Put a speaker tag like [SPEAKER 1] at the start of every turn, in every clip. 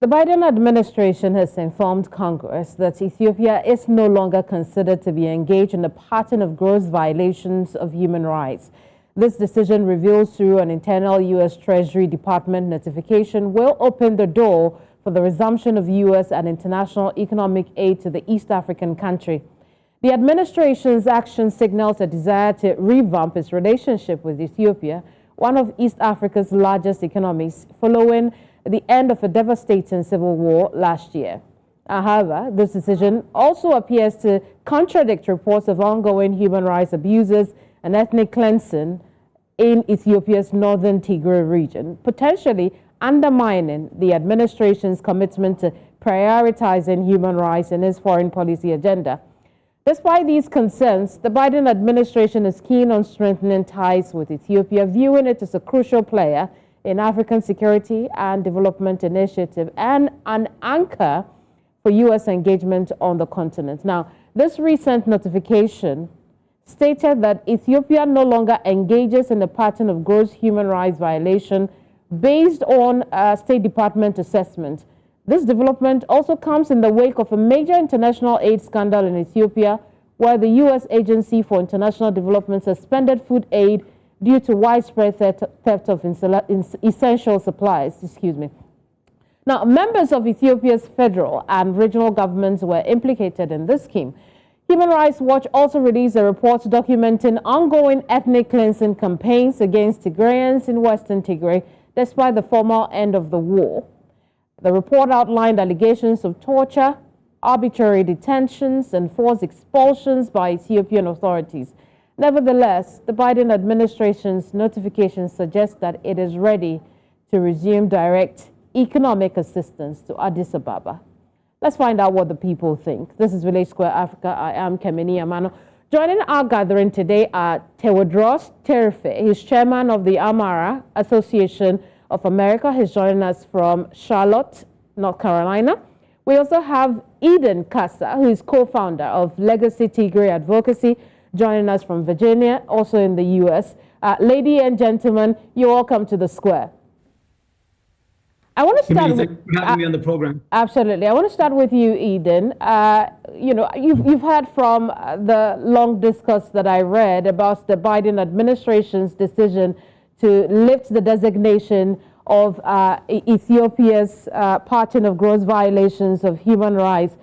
[SPEAKER 1] The Biden administration has informed Congress that Ethiopia is no longer considered to be engaged in a pattern of gross violations of human rights. This decision, revealed through an internal U.S. Treasury Department notification, will open the door for the resumption of U.S. and international economic aid to the East African country. The administration's action signals a desire to revamp its relationship with Ethiopia, one of East Africa's largest economies, following the end of a devastating civil war last year. However, this decision also appears to contradict reports of ongoing human rights abuses and ethnic cleansing in Ethiopia's northern Tigray region, potentially undermining the administration's commitment to prioritizing human rights in its foreign policy agenda. Despite these concerns, the Biden administration is keen on strengthening ties with Ethiopia, viewing it as a crucial player in African security and development initiative and an anchor for U.S. engagement on the continent. Now, this recent notification stated that Ethiopia no longer engages in a pattern of gross human rights violation based on State Department assessment. This development also comes in the wake of a major international aid scandal in Ethiopia, where the U.S. Agency for International Development suspended food aid due to widespread theft of essential supplies. Now, members of Ethiopia's federal and regional governments were implicated in this scheme. Human Rights Watch also released a report documenting ongoing ethnic cleansing campaigns against Tigrayans in Western Tigray, despite the formal end of the war. The report outlined allegations of torture, arbitrary detentions, and forced expulsions by Ethiopian authorities. Nevertheless, the Biden administration's notification suggests that it is ready to resume direct economic assistance to Addis Ababa. Let's find out what the people think. This is Village Square Africa. I am Kemini Amano. Joining our gathering today are Tewodros Terefe. He's chairman of the Amara Association of America. He's joining us from Charlotte, North Carolina. We also have Aiden Kassa, who is co-founder of Legacy Tigray Advocacy, joining us from Virginia, also in the U.S. Ladies and gentlemen, you're welcome to the square. I want to start with
[SPEAKER 2] having me on the program.
[SPEAKER 1] Absolutely. I want to start with you, Aiden. You've heard from the long discourse that I read about the Biden administration's decision to lift the designation of Ethiopia's pattern of gross violations of human rights,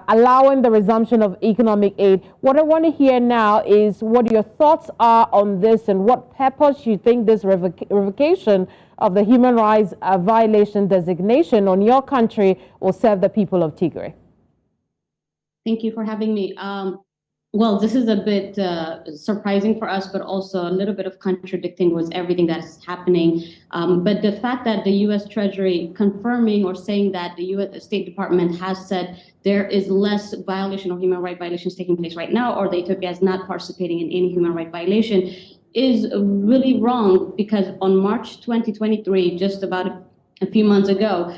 [SPEAKER 1] allowing the resumption of economic aid. What I want to hear now is what your thoughts are on this and what purpose you think this revocation of the human rights violation designation on your country will serve the people of Tigray.
[SPEAKER 3] Thank you for having me. Well, this is a bit surprising for us, but also a little bit of contradicting with everything that is happening. But the fact that the U.S. Treasury confirming or saying that the U.S. State Department has said there is less violation of human rights violations taking place right now, or that Ethiopia is not participating in any human rights violation, is really wrong, because on March 2023, just about a few months ago,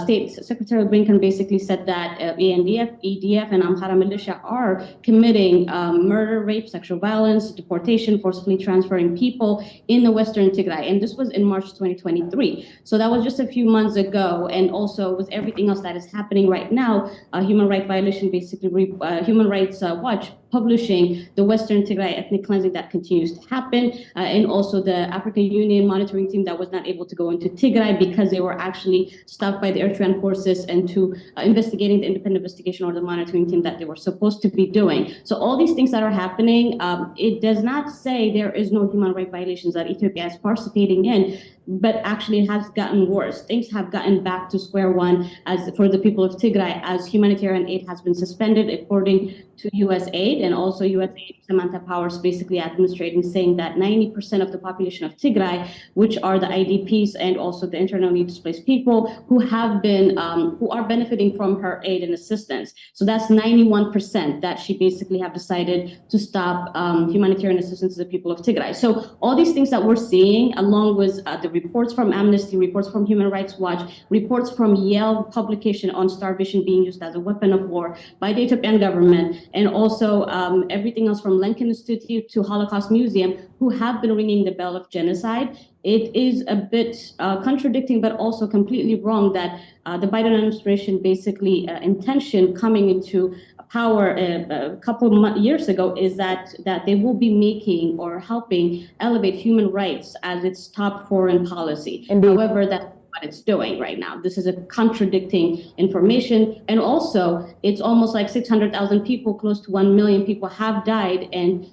[SPEAKER 3] State Secretary Blinken basically said that ANDF, EDF, and Amhara militia are committing murder, rape, sexual violence, deportation, forcibly transferring people in the Western Tigray. And this was in March 2023. So that was just a few months ago. And also with everything else that is happening right now, human rights violation, basically Human Rights Watch publishing the Western Tigray ethnic cleansing that continues to happen, and also the African Union monitoring team that was not able to go into Tigray because they were actually stopped by the Eritrean forces and to investigating the independent investigation or the monitoring team that they were supposed to be doing. So all these things that are happening, it does not say there is no human rights violations that Ethiopia is participating in, but actually it has gotten worse. Things have gotten back to square one as for the people of Tigray, as humanitarian aid has been suspended according to U.S. aid, and also U.S. aid Samantha Powers basically administrating, saying that 90% of the population of Tigray, which are the IDPs and also the internally displaced people who have been, who are benefiting from her aid and assistance. So that's 91% that she basically have decided to stop humanitarian assistance to the people of Tigray. So all these things that we're seeing, along with the reports from Amnesty, reports from Human Rights Watch, reports from Yale publication on starvation being used as a weapon of war by the Ethiopian government, and also everything else from Lincoln Institute to Holocaust Museum, who have been ringing the bell of genocide. It is a bit contradicting, but also completely wrong that the Biden administration basically intention coming into power a couple of years ago is that they will be making or helping elevate human rights as its top foreign policy.
[SPEAKER 1] Indeed.
[SPEAKER 3] However, that's what it's doing right now. This is a contradicting information. And also, it's almost like 600,000 people, close to 1 million people have died, and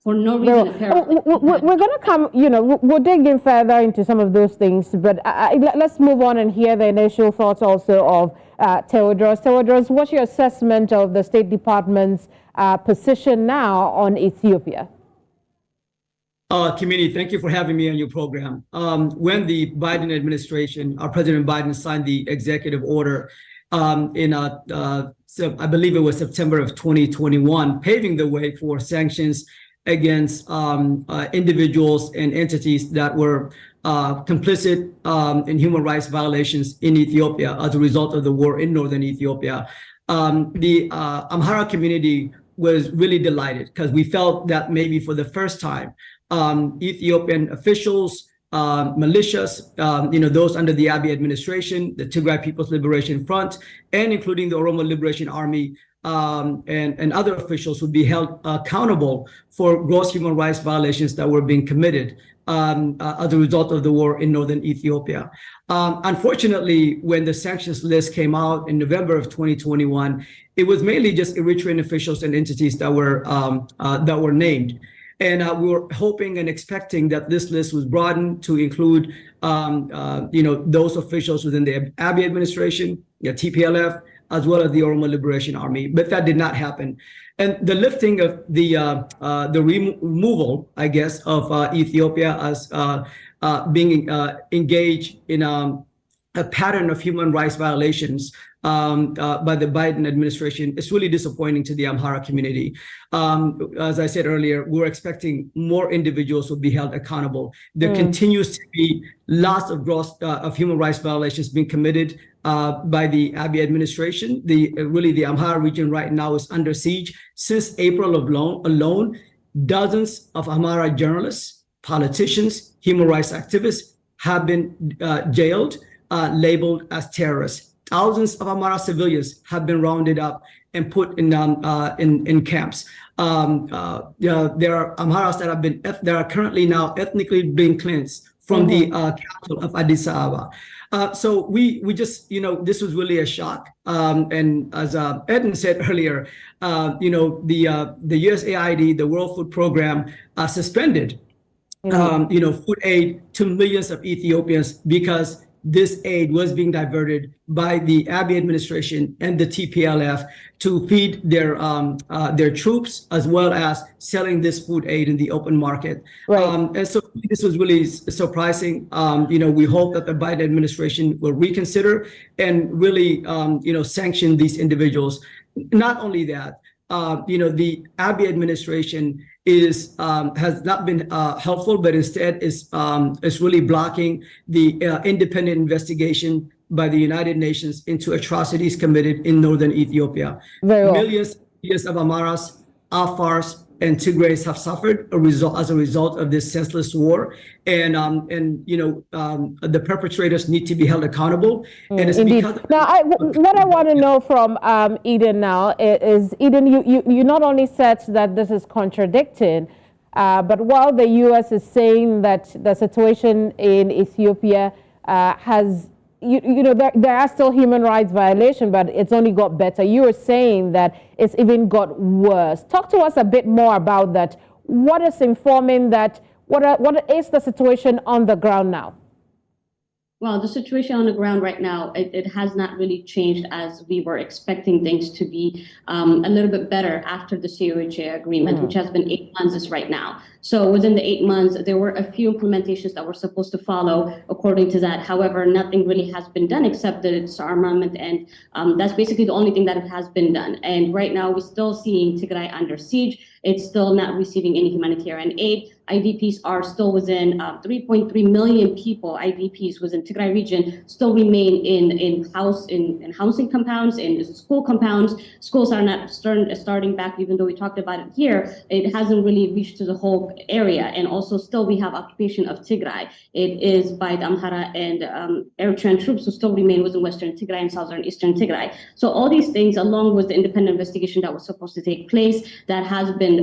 [SPEAKER 3] for no reason apparently.
[SPEAKER 1] We're going to come, we'll dig in further into some of those things, but let's move on and hear the initial thoughts also of Theodros. Theodros, what's your assessment of the State Department's position now on Ethiopia?
[SPEAKER 2] Community, thank you for having me on your program. When the Biden administration, President Biden signed the executive order I believe it was September of 2021, paving the way for sanctions against individuals and entities that were complicit in human rights violations in Ethiopia as a result of the war in northern Ethiopia. The Amhara community was really delighted because we felt that maybe for the first time, Ethiopian officials, militias, those under the Abiy administration, the Tigray People's Liberation Front, and including the Oromo Liberation Army, and other officials would be held accountable for gross human rights violations that were being committed as a result of the war in northern Ethiopia. Unfortunately, when the sanctions list came out in November of 2021, it was mainly just Eritrean officials and entities that were named. And we were hoping and expecting that this list was broadened to include, those officials within the Abiy administration, TPLF, as well as the Oromo Liberation Army, but that did not happen. And the lifting of the removal, I guess, of Ethiopia as being engaged in a pattern of human rights violations by the Biden administration is really disappointing to the Amhara community. As I said earlier, we're expecting more individuals will be held accountable. There continues to be lots of of human rights violations being committed by the Abiy administration. The Amhara region right now is under siege. Since April alone, dozens of Amhara journalists, politicians, human rights activists have been jailed, labeled as terrorists. Thousands of Amhara civilians have been rounded up and put in camps. There are Amharas that are currently now ethnically being cleansed from the capital of Addis Ababa. So we just, this was really a shock. And as Aiden said earlier, the USAID, the World Food Program, suspended, food aid to millions of Ethiopians because this aid was being diverted by the Abiy administration and the TPLF to feed their troops, as well as selling this food aid in the open market. Right. And so this was really surprising. We hope that the Biden administration will reconsider and really, sanction these individuals. Not only that, the Abiy administration has not been helpful, but instead is really blocking the independent investigation by the United Nations into atrocities committed in northern Ethiopia. Millions of Amharas, Afars, and Tigrays have suffered as a result of this senseless war, and the perpetrators need to be held accountable. And it's
[SPEAKER 1] indeed. What I want to know from Eden now is Eden, you not only said that this is contradicting, but while the U.S. is saying that the situation in Ethiopia has there are still human rights violations, but it's only got better. You were saying that it's even got worse. Talk to us a bit more about that. What is informing that? What is the situation on the ground now?
[SPEAKER 3] Well, the situation on the ground right now, it has not really changed as we were expecting things to be a little bit better after the COHA agreement, which has been 8 months right now. So within the 8 months, there were a few implementations that were supposed to follow according to that. However, nothing really has been done except the disarmament, and that's basically the only thing that has been done. And right now, we're still seeing Tigray under siege. it's still not receiving any humanitarian aid. IDPs are still within 3.3 million people. IDPs within Tigray region still remain in housing compounds, in school compounds. Schools are not starting back, even though we talked about it here. It hasn't really reached to the whole area, and also still we have occupation of Tigray. It is by the Amhara and Eritrean troops who still remain within Western Tigray and Southern Eastern Tigray. So all these things, along with the independent investigation that was supposed to take place, that has been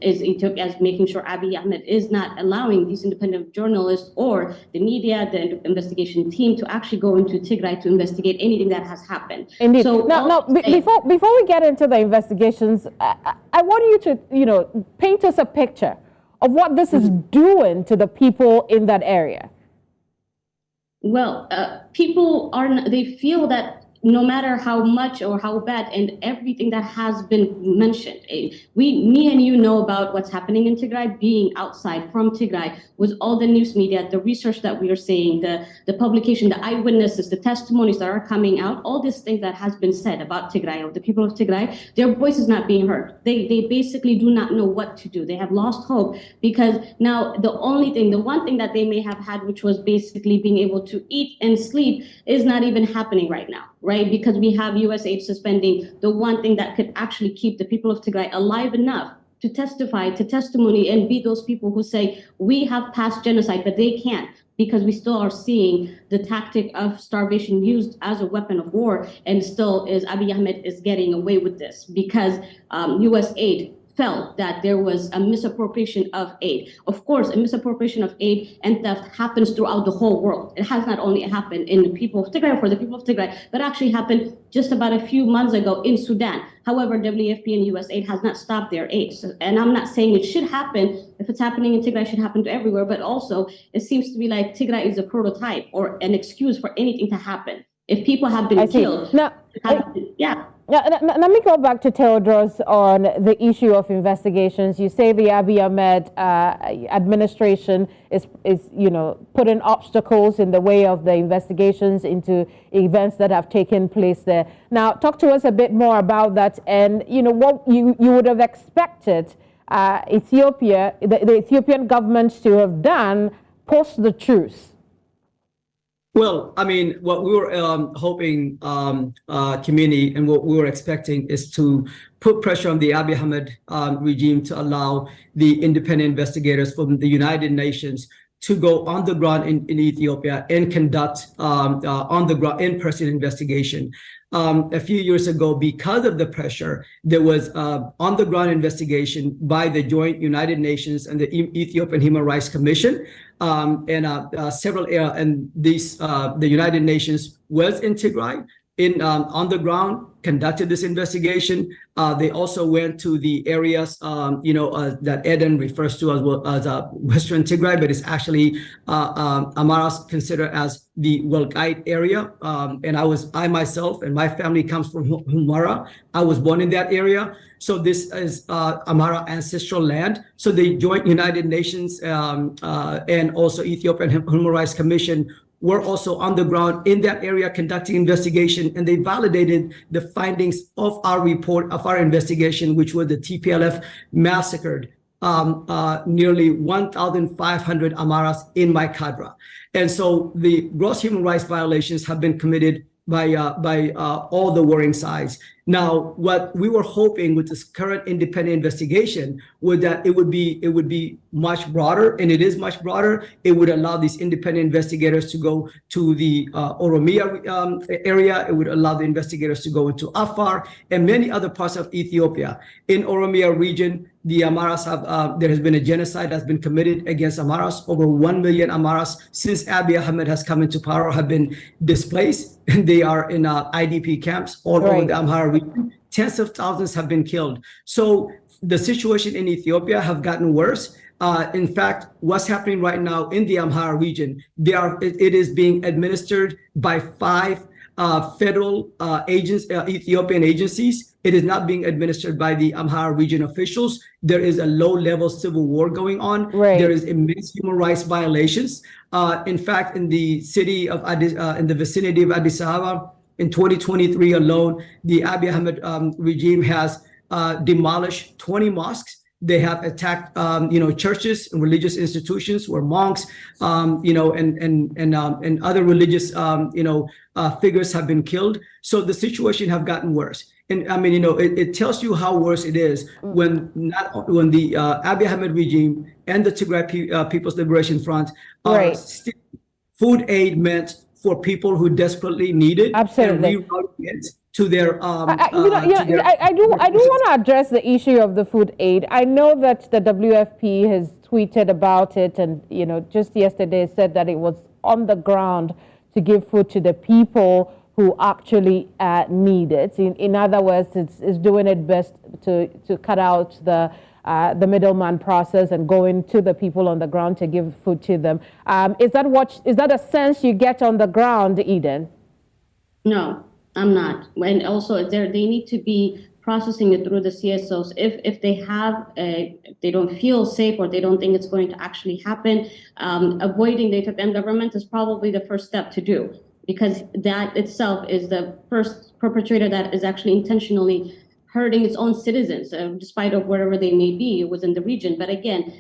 [SPEAKER 3] is Ethiopia is making sure Abiy Ahmed is not allowing these independent journalists or the media, the investigation team, to actually go into Tigray to investigate anything that has happened.
[SPEAKER 1] Indeed.
[SPEAKER 3] So
[SPEAKER 1] now, before we get into the investigations, I want you to paint us a picture of what this is doing to the people in that area.
[SPEAKER 3] Well, people they feel that no matter how much or how bad, and everything that has been mentioned, me and you know about what's happening in Tigray, being outside from Tigray, with all the news media, the research that we are seeing, the publication, the eyewitnesses, the testimonies that are coming out, all these things that has been said about Tigray or the people of Tigray, their voice is not being heard. They basically do not know what to do. They have lost hope, because now the one thing that they may have had, which was basically being able to eat and sleep, is not even happening right now. Right, because we have US aid suspending the one thing that could actually keep the people of Tigray alive enough to testify, to testimony, and be those people who say, we have passed genocide, but they can't, because we still are seeing the tactic of starvation used as a weapon of war, and still Abiy Ahmed is getting away with this, because US aid felt that there was a misappropriation of aid. Of course, a misappropriation of aid and theft happens throughout the whole world. It has not only happened in the people of Tigray, for the people of Tigray, but actually happened just about a few months ago in Sudan. However, WFP and US aid has not stopped their aid. And I'm not saying it should happen. If it's happening in Tigray, it should happen to everywhere. But also, it seems to be like Tigray is a prototype or an excuse for anything to happen. If people have been killed,
[SPEAKER 1] Let me go back to Theodros on the issue of investigations. You say the Abiy Ahmed administration is putting obstacles in the way of the investigations into events that have taken place there. Now, talk to us a bit more about that, and what you would have expected Ethiopia, the Ethiopian government to have done post the truce.
[SPEAKER 2] Well, I mean, what we were hoping, community, and what we were expecting is to put pressure on the Abiy Ahmed regime to allow the independent investigators from the United Nations to go on the ground in Ethiopia and conduct on the ground in-person investigation. A few years ago, because of the pressure, there was on the ground investigation by the joint United Nations and the Ethiopian Human Rights Commission. The United Nations was in Tigray on the ground, conducted this investigation. They also went to the areas, that Aiden refers to as Western Tigray, but it's actually Amaras considered as the Welkite area. And I myself and my family comes from Humara. I was born in that area. So this is Amara ancestral land. So the joint United Nations and also Ethiopian Human Rights Commission were also on the ground in that area conducting investigation, and they validated the findings of our report, of our investigation, which was the TPLF massacred nearly 1,500 Amaras in my cadre. And so the gross human rights violations have been committed by all the warring sides. Now, what we were hoping with this current independent investigation was that it would be much broader, and it is much broader. It would allow these independent investigators to go to the Oromia area. It would allow the investigators to go into Afar and many other parts of Ethiopia. In Oromia region, the Amaras there has been a genocide that's been committed against Amaras. Over 1 million Amaras since Abiy Ahmed has come into power have been displaced, and they are in IDP camps all over the Amhara region. Tens of thousands have been killed. So the situation in Ethiopia have gotten worse. In fact, what's happening right now in the Amhara region, it is being administered by 5 federal Ethiopian agencies. It is not being administered by the Amhara region officials. There is a low-level civil war going on. There is immense human rights violations. In fact, in the city of in the vicinity of Addis Ababa, in 2023 alone, the Abiy Ahmed regime has demolished 20 mosques They have attacked, churches and religious institutions where monks, and other religious, figures have been killed. So the situation have gotten worse. And I mean, it tells you how worse it is when the Abiy Ahmed regime and the Tigray People's Liberation Front are food aid meant for people who desperately need it.
[SPEAKER 1] Absolutely.
[SPEAKER 2] And rerouting it to their
[SPEAKER 1] I do want to address the issue of the food aid. I know that the WFP has tweeted about it, and just yesterday said that it was on the ground to give food to the people who actually need it. In other words, it's doing its best to cut out the middleman process and going to the people on the ground to give food to them. Is that a sense you get on the ground, Eden?
[SPEAKER 3] No, I'm not. And also, they need to be processing it through the CSOs. If they don't feel safe or they don't think it's going to actually happen, avoiding the Ethiopian government is probably the first step to do, because that itself is the first perpetrator that is actually intentionally hurting its own citizens, despite of wherever they may be within the region. But again,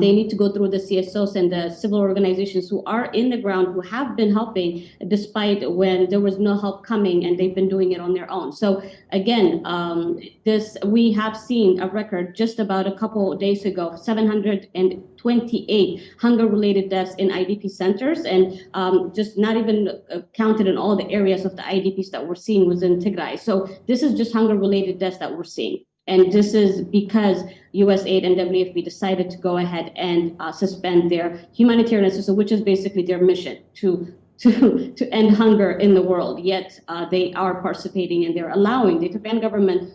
[SPEAKER 3] they need to go through the CSOs and the civil organizations who are in the ground, who have been helping despite when there was no help coming, and they've been doing it on their own. So again, we have seen a record just about a couple of days ago, 728 hunger-related deaths in IDP centers, and just not even counted in all the areas of the IDPs that we're seeing within Tigray. So this is just hunger-related deaths that we're seeing. And this is because USAID and WFP decided to go ahead and suspend their humanitarian assistance, which is basically their mission to end hunger in the world. Yet they are participating, and they're allowing the Ethiopian government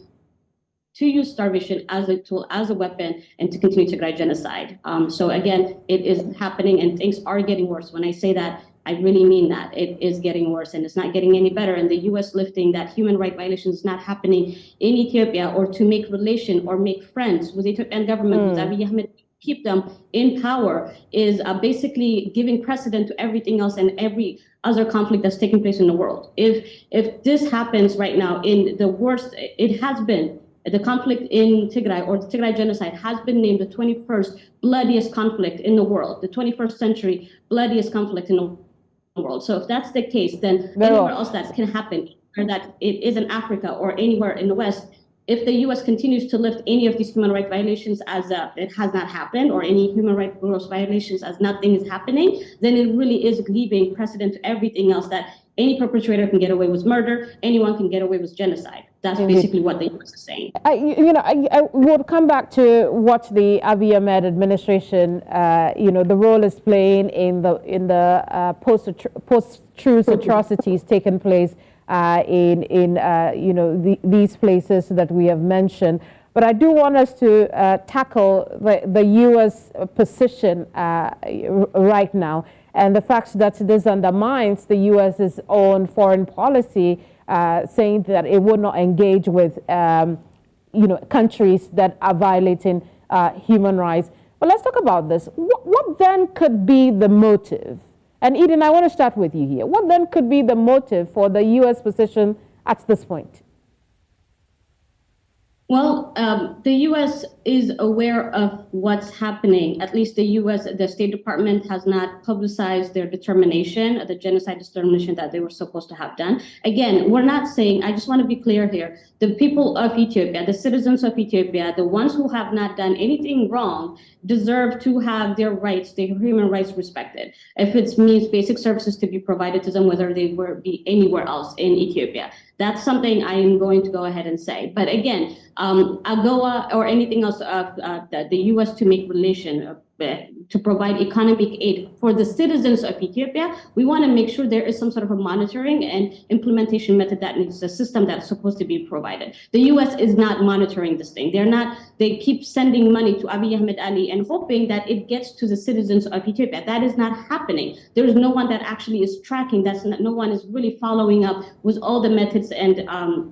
[SPEAKER 3] to use starvation as a tool, as a weapon, and to continue Tigray genocide. So again, it is happening, and things are getting worse. When I say that, I really mean that. It is getting worse, and it's not getting any better. And the U.S. lifting that human rights violations is not happening in Ethiopia, or to make relation or make friends with the Ethiopian government, with Abiy Ahmed, keep them in power, is basically giving precedent to everything else and every other conflict that's taking place in the world. If this happens right now, in the worst, it has been, the conflict in Tigray, or the Tigray genocide, has been named the 21st bloodiest conflict in the world, the 21st century bloodiest conflict in the world. So if that's the case, then anywhere else that can happen, or that it is in Africa or anywhere in the West, if the U.S. continues to lift any of these human rights violations as it has not happened, or any human rights gross violations as nothing is happening, then it really is leaving precedent to everything else, that any perpetrator can get away with murder, anyone can get away with genocide. That's basically what the U.S. is saying.
[SPEAKER 1] I would come back to what the Abiy Ahmed administration, the role is playing in the post-truth atrocities taking place in these places that we have mentioned. But I do want us to tackle the U.S. position right now, and the fact that this undermines the U.S.'s own foreign policy, saying that it would not engage with countries that are violating human rights. But let's talk about this. What then could be the motive? And Eden, I want to start with you here. What then could be the motive for the U.S. position at this point?
[SPEAKER 3] Well, the U.S. is aware of what's happening. At least the State Department has not publicized their determination, the genocide determination that they were supposed to have done. Again, we're not saying, I just want to be clear here, the people of Ethiopia, the citizens of Ethiopia, the ones who have not done anything wrong, deserve to have their rights, their human rights respected. If it means basic services to be provided to them, whether they were be anywhere else in Ethiopia. That's something I am going to go ahead and say. But again, AGOA or anything else, the U.S. to make relation, to provide economic aid for the citizens of Ethiopia, we want to make sure there is some sort of a monitoring and implementation method that needs a system that's supposed to be provided. The U.S. is not monitoring this thing. They keep sending money to Abiy Ahmed Ali and hoping that it gets to the citizens of Ethiopia. That is not happening. There is no one that actually is tracking. No one is really following up with all the methods and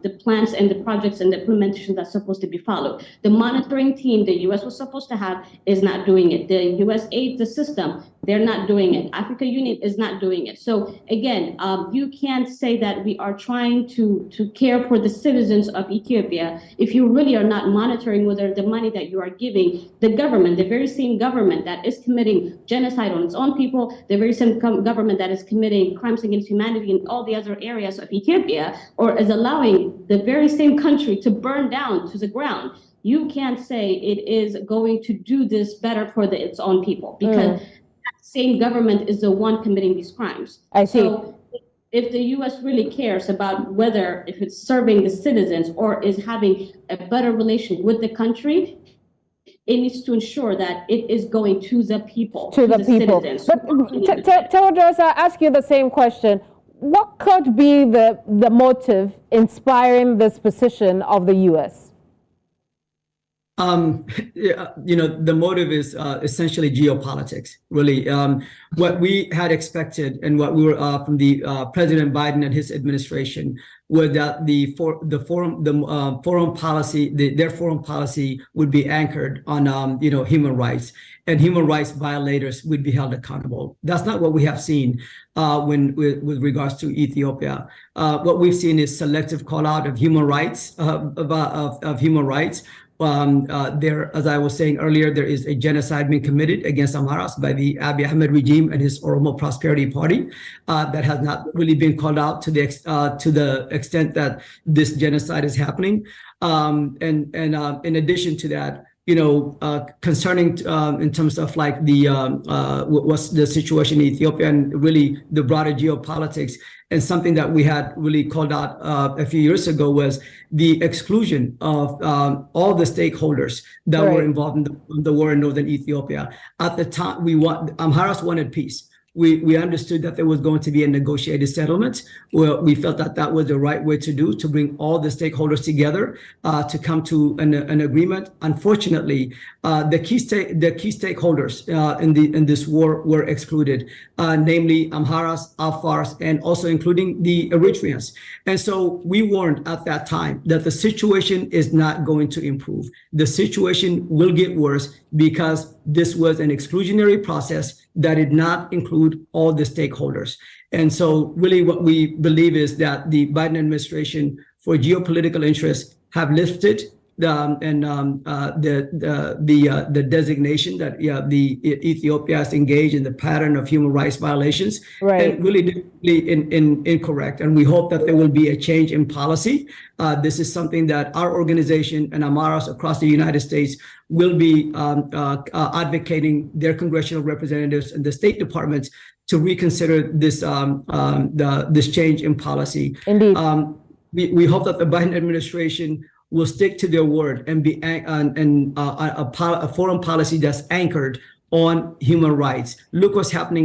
[SPEAKER 3] the plans and the projects and the implementation that's supposed to be followed. The monitoring team the U.S. was supposed to have is not doing it. the U.S. aid the system. They're not doing it. African Union is not doing it. So again, you can't say that we are trying to care for the citizens of Ethiopia if you really are not monitoring whether the money that you are giving the government, the very same government that is committing genocide on its own people, the very same government that is committing crimes against humanity in all the other areas of Ethiopia, or is allowing the very same country to burn down to the ground. You can't say it is going to do this better for its own people, because that same government is the one committing these crimes.
[SPEAKER 1] I see.
[SPEAKER 3] So if the U.S. really cares about whether if it's serving the citizens or is having a better relation with the country, it needs to ensure that it is going to the people,
[SPEAKER 1] to the people.
[SPEAKER 3] citizens.
[SPEAKER 1] But Tewodros, I ask you the same question. What could be the motive inspiring this position of the U.S.?
[SPEAKER 2] The motive is essentially geopolitics, really. What we had expected and what we were from the President Biden and his administration was that their foreign policy would be anchored on human rights, and human rights violators would be held accountable. That's not what we have seen with regards to Ethiopia. What we've seen is selective call out of human rights of human rights. As I was saying earlier, there is a genocide being committed against Amharas by the Abiy Ahmed regime and his Oromo Prosperity Party that has not really been called out to the extent that this genocide is happening. And in addition to that, concerning in terms of like what's the situation in Ethiopia and really the broader geopolitics, and something that we had really called out a few years ago was the exclusion of all the stakeholders that were involved in the war in northern Ethiopia. At the time, Amharas wanted peace. We understood that there was going to be a negotiated settlement. Well, we felt that that was the right way to do, to bring all the stakeholders together to come to an agreement. Unfortunately, the key stakeholders in this war were excluded, namely Amharas, Afars, and also including the Eritreans. And so we warned at that time that the situation is not going to improve. The situation will get worse because this was an exclusionary process that did not include all the stakeholders. And so really what we believe is that the Biden administration, for geopolitical interests, have lifted the designation that the Ethiopia is engaged in the pattern of human rights violations, and really incorrect. And we hope that there will be a change in policy. This is something that our organization and Amharas across the United States will be advocating their congressional representatives and the State Department to reconsider this this change in policy.
[SPEAKER 1] Indeed.
[SPEAKER 2] We hope that the Biden administration will stick to their word and be a foreign policy that's anchored on human rights. Look what's happening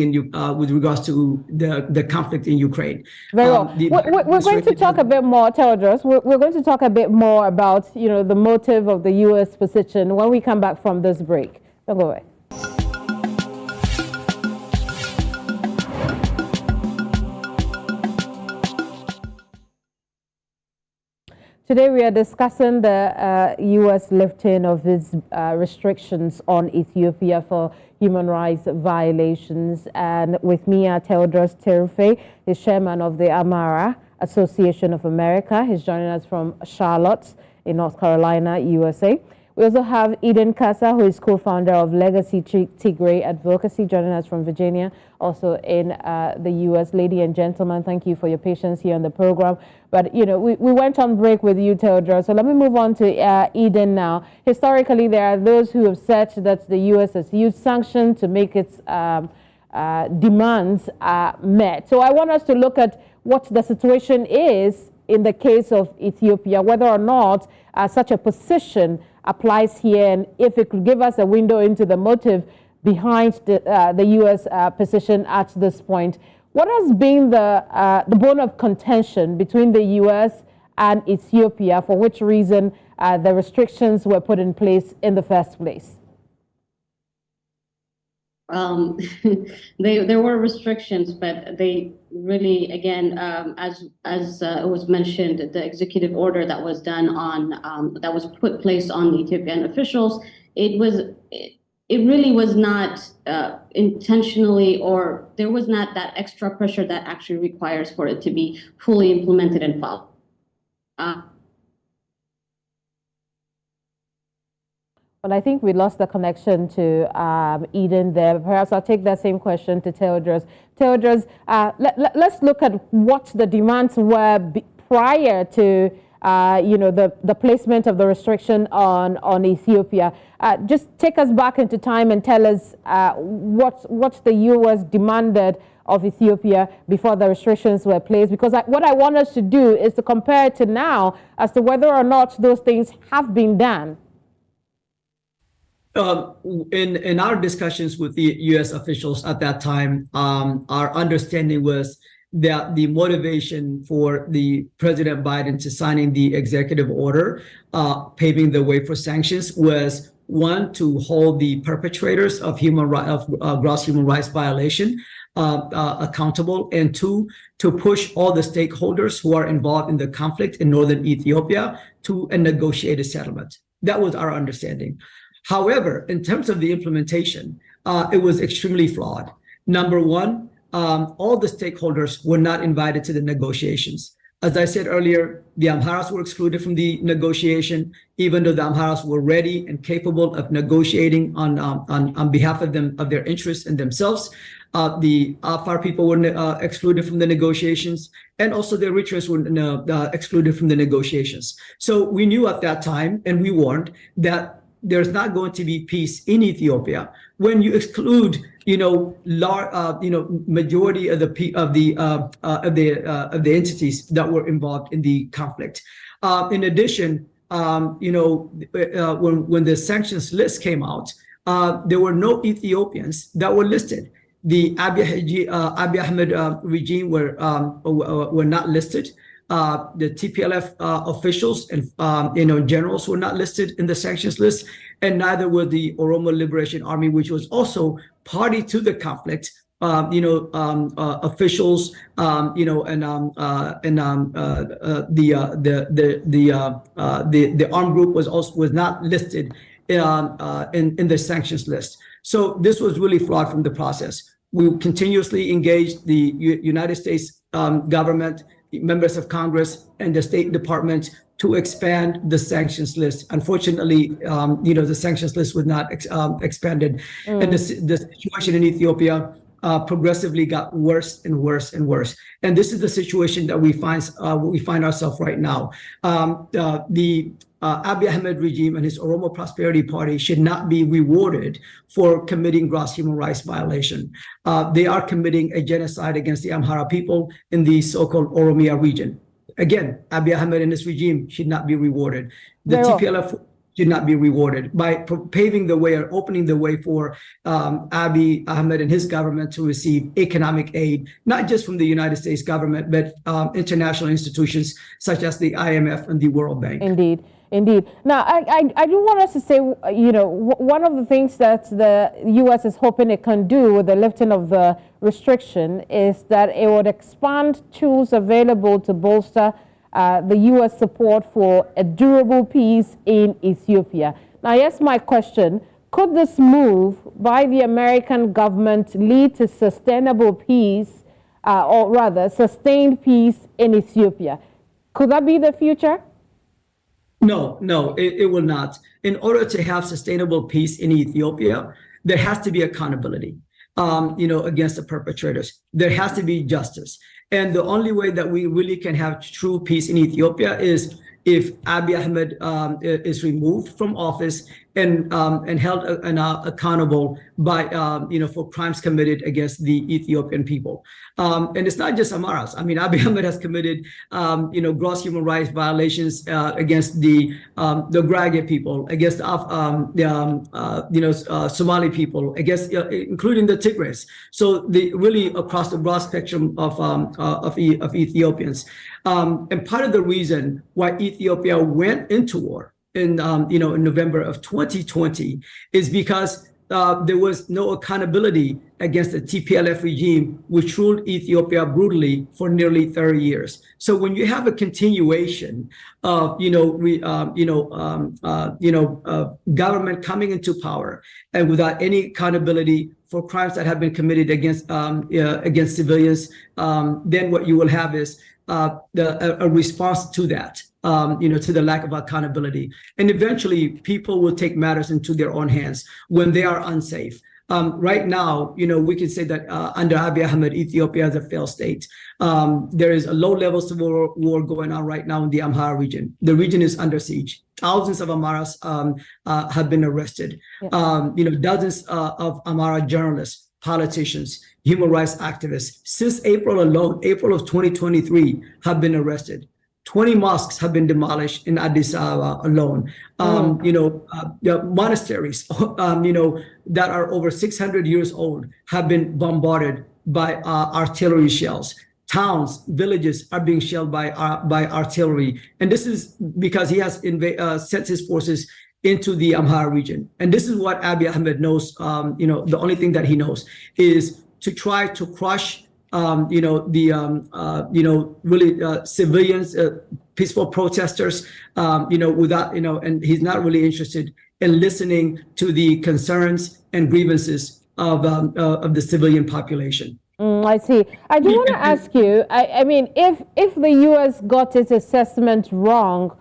[SPEAKER 2] with regards to the conflict in Ukraine.
[SPEAKER 1] Very well. We're going to talk a bit more, Tewodros. We're going to talk a bit more about the motive of the U.S. position when we come back from this break. Don't go away. Today we are discussing the U.S. lifting of its restrictions on Ethiopia for human rights violations. And with me are Tewodros Terufey, he's chairman of the Amhara Association of America. He's joining us from Charlotte in North Carolina, USA. We also have Aiden Kasa, who is co-founder of Legacy Tigray Advocacy, joining us from Virginia, also in the U.S. Ladies and gentlemen, thank you for your patience here on the program. But, we went on break with you, Tewodros. So let me move on to Aiden now. Historically, there are those who have said that the U.S. has used sanctions to make its demands met. So I want us to look at what the situation is in the case of Ethiopia, whether or not such a position applies here, and if it could give us a window into the motive behind the U.S. position at this point. What has been the bone of contention between the U.S. and Ethiopia, for which reason the restrictions were put in place in the first place?
[SPEAKER 3] There were restrictions, but they really, again, as it was mentioned, the executive order that was done on that was put place on the Ethiopian officials, it it really was not intentionally, or there was not that extra pressure that actually requires for it to be fully implemented and followed.
[SPEAKER 1] Well, I think we lost the connection to Eden there. Perhaps I'll take that same question to Theodros. Theodros, let's look at what the demands were prior to the placement of the restriction on Ethiopia. Just take us back into time and tell us what the U.S. demanded of Ethiopia before the restrictions were placed. Because what I want us to do is to compare it to now as to whether or not those things have been done.
[SPEAKER 2] In our discussions with the U.S. officials at that time, our understanding was that the motivation for the President Biden to signing the executive order paving the way for sanctions was, one, to hold the perpetrators of gross human rights violation accountable, and two, to push all the stakeholders who are involved in the conflict in northern Ethiopia to a negotiated settlement. That was our understanding. However, in terms of the implementation, it was extremely flawed. Number one, all the stakeholders were not invited to the negotiations. As I said earlier, the Amharas were excluded from the negotiation, even though the Amharas were ready and capable of negotiating on behalf of their interests and themselves. The Afar people were excluded from the negotiations, and also the Eritreans were excluded from the negotiations. So we knew at that time, and we warned, that there's not going to be peace in Ethiopia when you exclude, majority of the entities that were involved in the conflict. In addition, when the sanctions list came out, there were no Ethiopians that were listed. The Abiy Ahmed regime were not listed. The TPLF officials and generals were not listed in the sanctions list, and neither were the Oromo Liberation Army, which was also party to the conflict. Officials, the armed group was not listed in the sanctions list. So this was really flawed from the process. We continuously engaged the United States government, members of Congress, and the State Department to expand the sanctions list. Unfortunately, the sanctions list was not expanded, and the situation in Ethiopia progressively got worse and worse and worse. And this is the situation that we find ourselves right now. The Abiy Ahmed regime and his Oromo Prosperity Party should not be rewarded for committing gross human rights violation. They are committing a genocide against the Amhara people in the so-called Oromia region. Again, Abiy Ahmed and his regime should not be rewarded. The TPLF should not be rewarded by paving the way or opening the way for Abiy Ahmed and his government to receive economic aid, not just from the United States government, but international institutions such as the IMF and the World Bank.
[SPEAKER 1] Indeed. Indeed. Now, I do want us to say, one of the things that the U.S. is hoping it can do with the lifting of the restriction is that it would expand tools available to bolster the U.S. support for a durable peace in Ethiopia. Now, yes, my question, could this move by the American government lead to sustainable peace, or rather sustained peace in Ethiopia? Could that be the future?
[SPEAKER 2] No, it will not. In order to have sustainable peace in Ethiopia, there has to be accountability, against the perpetrators. There has to be justice. And the only way that we really can have true peace in Ethiopia is if Abiy Ahmed is removed from office and held accountable by for crimes committed against the Ethiopian people. And it's not just Amaras. I mean, Abiy Ahmed has committed gross human rights violations against the Grage people, against Somali people, against including the Tigrays. So really across the broad spectrum of Ethiopians. And part of the reason why Ethiopia went into war in November of 2020 is because there was no accountability against the TPLF regime, which ruled Ethiopia brutally for nearly 30 years. So when you have a continuation of, government coming into power and without any accountability for crimes that have been committed against civilians, then what you will have is a response to that, to the lack of accountability. And eventually people will take matters into their own hands when they are unsafe. Right now, we can say that under Abiy Ahmed, Ethiopia is a failed state. There is a low level civil war going on right now in the Amhara region. The region is under siege. Thousands of Amharas have been arrested. Yeah. Dozens of Amhara journalists, politicians, human rights activists, since April alone, April of 2023, have been arrested. 20 mosques have been demolished in Addis Ababa alone. Monasteries, that are over 600 years old have been bombarded by artillery shells. Towns, villages are being shelled by artillery. And this is because he has sent his forces into the Amhara region. And this is what Abiy Ahmed knows. The only thing that he knows is to try to crush civilians, peaceful protesters, without, and he's not really interested in listening to the concerns and grievances of the civilian population.
[SPEAKER 1] I see. I do want to ask you, I mean, if the U.S. got its assessment wrong,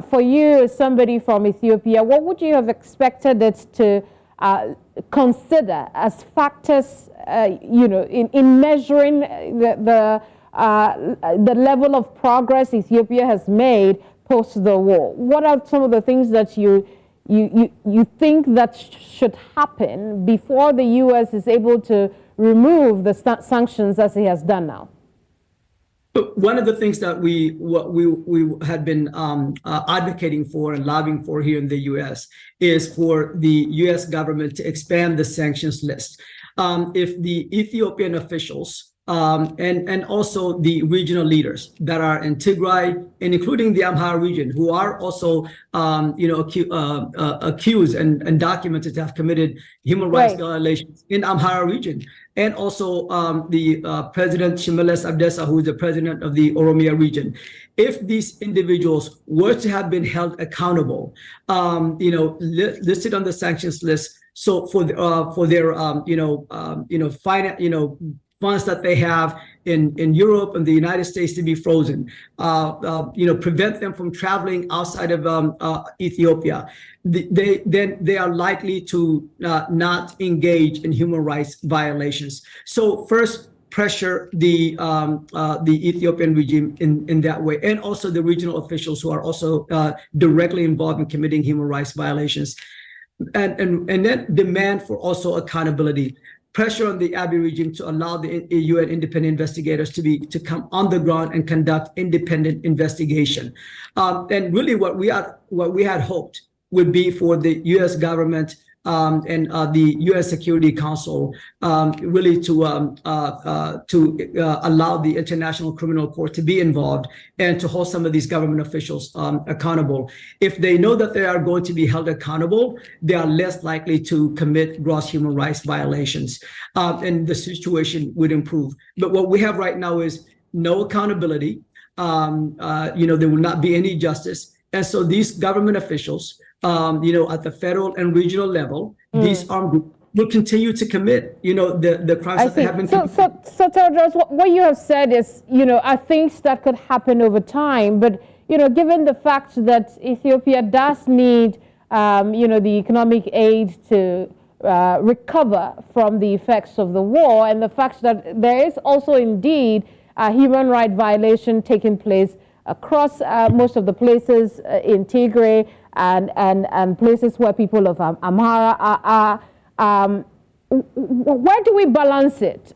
[SPEAKER 1] for you as somebody from Ethiopia, what would you have expected it to consider as factors, in measuring the level of progress Ethiopia has made post the war? What are some of the things that you think that should happen before the U.S. is able to remove the sanctions as it has done now?
[SPEAKER 2] One of the things that we had been advocating for and lobbying for here in the U.S. is for the U.S. government to expand the sanctions list. If the Ethiopian officials and also the regional leaders that are in Tigray and including the Amhara region, who are also accused and documented to have committed human rights violations in Amhara region, and also the President Shimeles Abdesa, who is the president of the Oromia region. If these individuals were to have been held accountable, listed on the sanctions list, so for their funds that they have in Europe and the United States to be frozen, prevent them from traveling outside of Ethiopia, then they are likely to not engage in human rights violations. So first, pressure the Ethiopian regime in that way, and also the regional officials who are also directly involved in committing human rights violations, and then demand for also accountability. Pressure on the Abiy regime to allow the UN independent investigators to come on the ground and conduct independent investigation. And really, what we had hoped would be for the U.S. government and the U.S. Security Council really to allow the International Criminal Court to be involved and to hold some of these government officials accountable. If they know that they are going to be held accountable, they are less likely to commit gross human rights violations, and the situation would improve. But what we have right now is no accountability. There will not be any justice. And so these government officials, at the federal and regional level, these armed groups will continue to commit, the crimes that they have been committed.
[SPEAKER 1] So Tedros, what you have said is, are things that could happen over time. But, given the fact that Ethiopia does need, the economic aid to recover from the effects of the war, and the fact that there is also indeed a human rights violation taking place across most of the places in Tigray and places where people of Amhara are. Where do we balance it?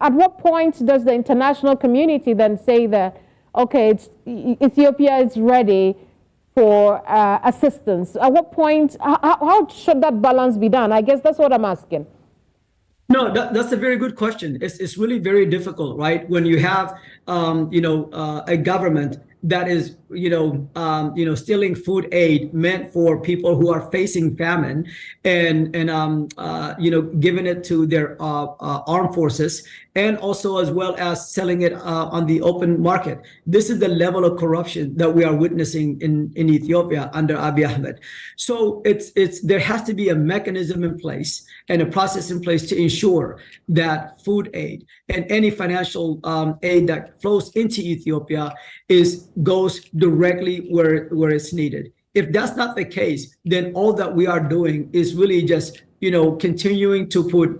[SPEAKER 1] At what point does the international community then say that, okay, Ethiopia is ready for assistance? At what point, how should that balance be done? I guess that's what I'm asking.
[SPEAKER 2] No, that's a very good question. It's really very difficult, right? When you have, a government that is stealing food aid meant for people who are facing famine and giving it to their armed forces, and also as well as selling it on the open market. This is the level of corruption that we are witnessing in Ethiopia under Abiy Ahmed. So there has to be a mechanism in place and a process in place to ensure that food aid and any financial aid that flows into Ethiopia goes directly where it's needed. If that's not the case, then all that we are doing is really just continuing to put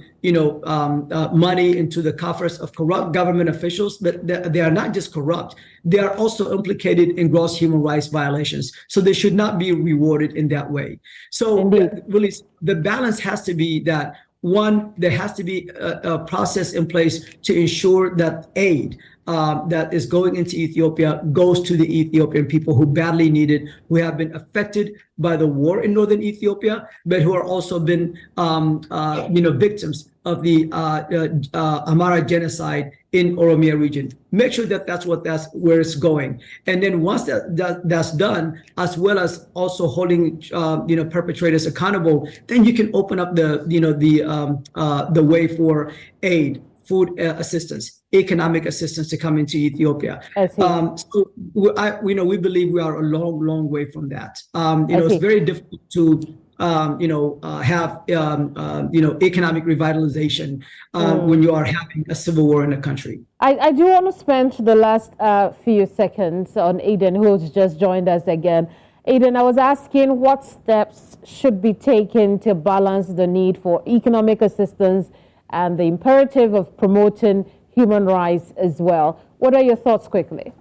[SPEAKER 2] money into the coffers of corrupt government officials. But they are not just corrupt; they are also implicated in gross human rights violations. So they should not be rewarded in that way. So really, the balance has to be that. One, there has to be a process in place to ensure that aid that is going into Ethiopia goes to the Ethiopian people who badly need it, who have been affected by the war in northern Ethiopia, but who are also been victims of the Amara genocide in Oromia region. Make sure that's where it's going. And then once that's done, as well as also holding perpetrators accountable, then you can open up the way for aid, food assistance, economic assistance to come into Ethiopia. So we believe we are a long way from that. It's very difficult to have economic revitalization when you are having a civil war in a country.
[SPEAKER 1] I do want to spend the last few seconds on Aiden, who's just joined us again. Aiden, I was asking what steps should be taken to balance the need for economic assistance and the imperative of promoting human rights as well. What are your thoughts quickly?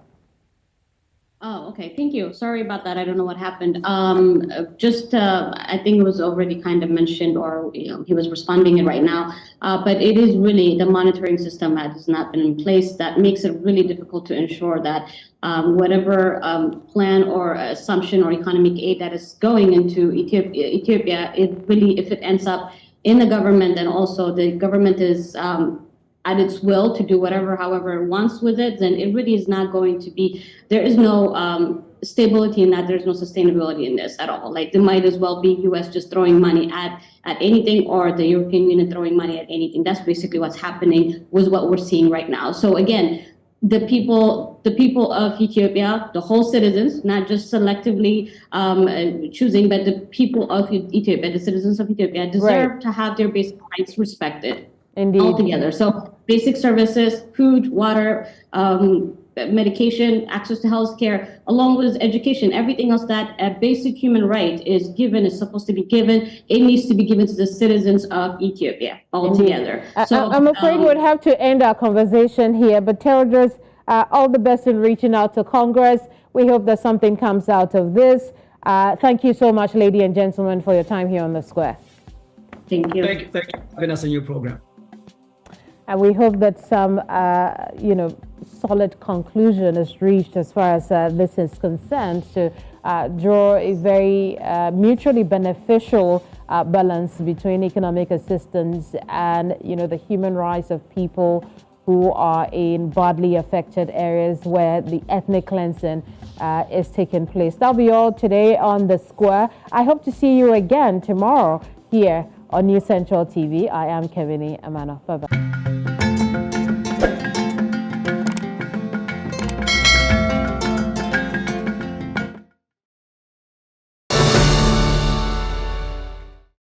[SPEAKER 3] Oh, okay. Thank you. Sorry about that. I don't know what happened. I think it was already kind of mentioned, or he was responding it right now. But it is really the monitoring system that has not been in place that makes it really difficult to ensure that whatever plan or assumption or economic aid that is going into Ethiopia, if it ends up in the government, then also the government is at its will to do however it wants with it, then it really is not going to be, there is no stability in that, there's no sustainability in this at all. Like, there might as well be US just throwing money at anything, or the European Union throwing money at anything. That's basically what's happening with what we're seeing right now. So again, the people of Ethiopia, the whole citizens, not just selectively choosing, but the people of Ethiopia, the citizens of Ethiopia, deserve to have their basic rights respected.
[SPEAKER 1] Indeed.
[SPEAKER 3] Altogether. So basic services, food, water, medication, access to health care, along with education, everything else that a basic human right is supposed to be given, it needs to be given to the citizens of Ethiopia altogether.
[SPEAKER 1] So I'm afraid we'd have to end our conversation here, but tell us all the best in reaching out to Congress. We hope that something comes out of this. Thank you so much, ladies and gentlemen, for your time here on The Square.
[SPEAKER 3] Thank you.
[SPEAKER 2] Thank you for having us on your program.
[SPEAKER 1] And we hope that some, solid conclusion is reached as far as this is concerned to draw a very mutually beneficial balance between economic assistance and, the human rights of people who are in badly affected areas where the ethnic cleansing is taking place. That'll be all today on The Square. I hope to see you again tomorrow here on News Central TV. I am Kevini Amano. Bye-bye.